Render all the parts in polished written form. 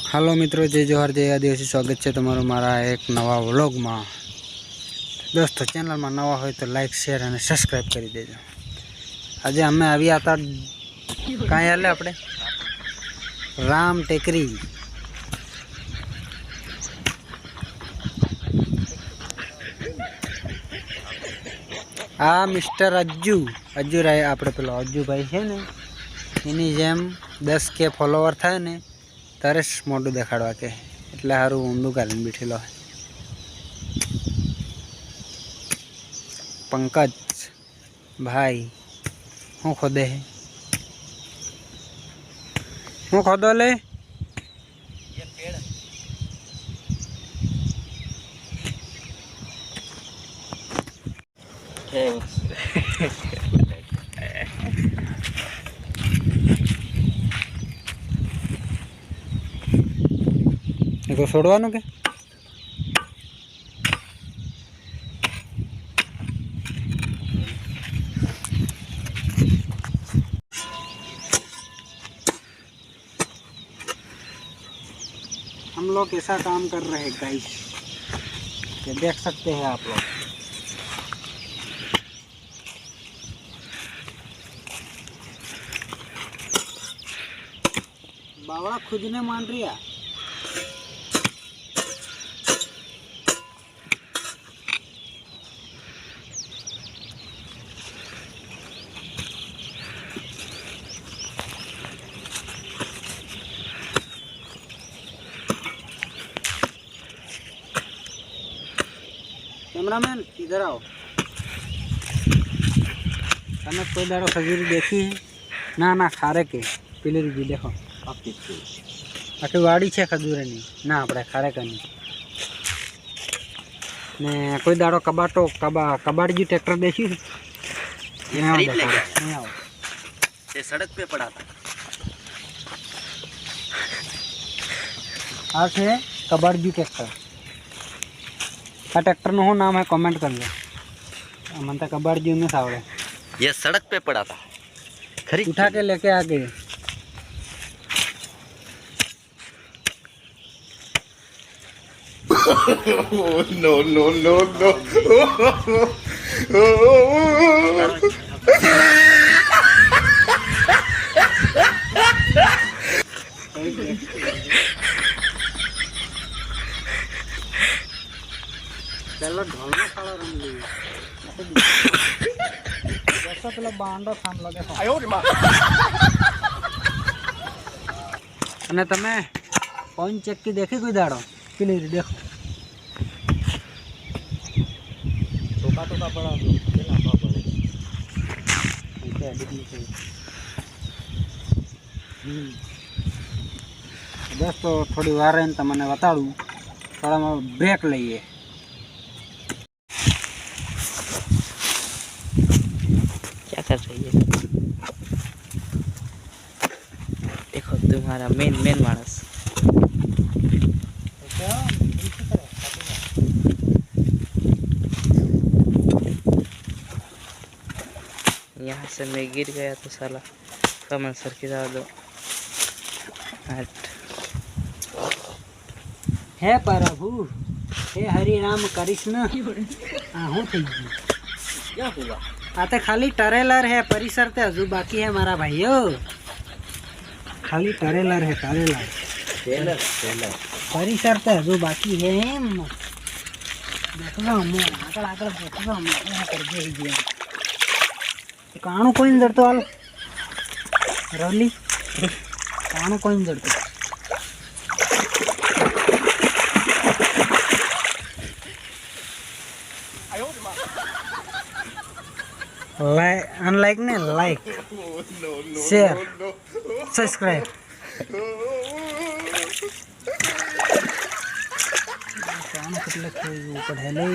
Hello मित्रों, जय जोहार, जय आदिवासी। स्वागत है तमारो मारा एक नवा व्लॉग में। दोस्तों, चैनल में नवा हो तो लाइक, शेयर और सब्सक्राइब कर देजो। आज अमे आव्या था कहीं हाले अपने राम टेकरी। आ मिस्टर अज्जू राय अपने पेलो अज्जू भाई है ने एनी जेम 10K फॉलोवर थाय ने तरस मोटू देखाड़वा के એટલે હારું ઊંધું ગાલીને બેઠેલો है। पंकज भाई हूँ खोदे है, हूँ खोदो ले ये पेड़ देखो छोड़वानो के हम लोग ऐसा काम कर रहे हैं गाइस, ये देख सकते हैं आप लोग। बावड़ा खुजने मान रही है। कैमरामैन इधर आओ। तने कोई दाड़ो खजूरी देखी है? ना ना खारे के पीली जी देखो आखी वाड़ी है खजूरेनी ना अपने खारे कनी ने कोई दाड़ो कबाड़जी ट्रैक्टर देखी है? ये खरीद ले गया। नहीं आओ। ये सड़क पे पड़ा था। आज है कबाड़जी ट्रैक्टर। आ ट्रैक्टर नो नाम है कमेंट कर लो। मन तो कबाड़जी में सावड़े ये सड़क पे पड़ा था, खरीद उठा के लेके आ गए। no, no, no, no. चलो ढोलना साला रंग ली जैसा पेला बांडो थाम लगे आयो रे मां। અને તમે કોઈન ચેક્કી देखी कोई दाड़ो पीली देखो टोका टोका पड़ा तो केला पापड़ ऐसे एडिट नहीं चाहिए। दोस्तों थोड़ी वार रही तो मैंने बताड़ू थोड़ा मैं ब्रेक लीए। क्या कर रही है? देखो तुम्हारा मेन मानस यहाँ से मैं गिर गया तो साला कमल सर की दो हे प्रभु हे हरि राम कृष्ण आहू थी गई। क्या हुआ? आते खाली टरेलर है, परिसर ते हजू बाकी है मारा भाइयों। खाली टरेलर है, टरेलर टेलर परिसर ते हजू बाकी है। देख लो हम आकड़ आकड़ देख लो हम कर दे ही गया काणू कोई नहीं जड़तो हाल रवली काणू कोई नहीं जड़तो अनलाइक ने लाइक शेयर सब्सक्राइब काणू कितले ऊपर है ले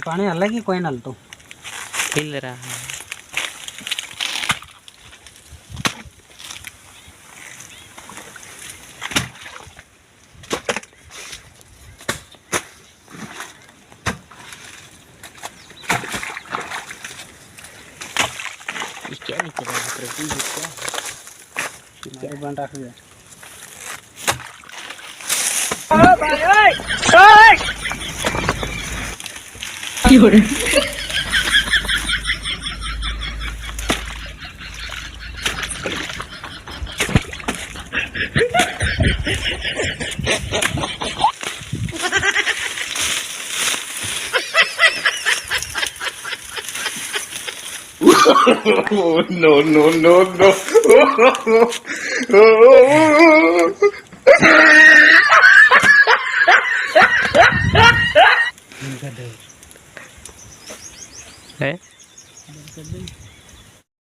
पानी अलग ही कोई नल तो हिल रहा है। क्या निकल रहा है प्रभु ये क्या મારું પણ રાખજે Oh, no, no, no, no. है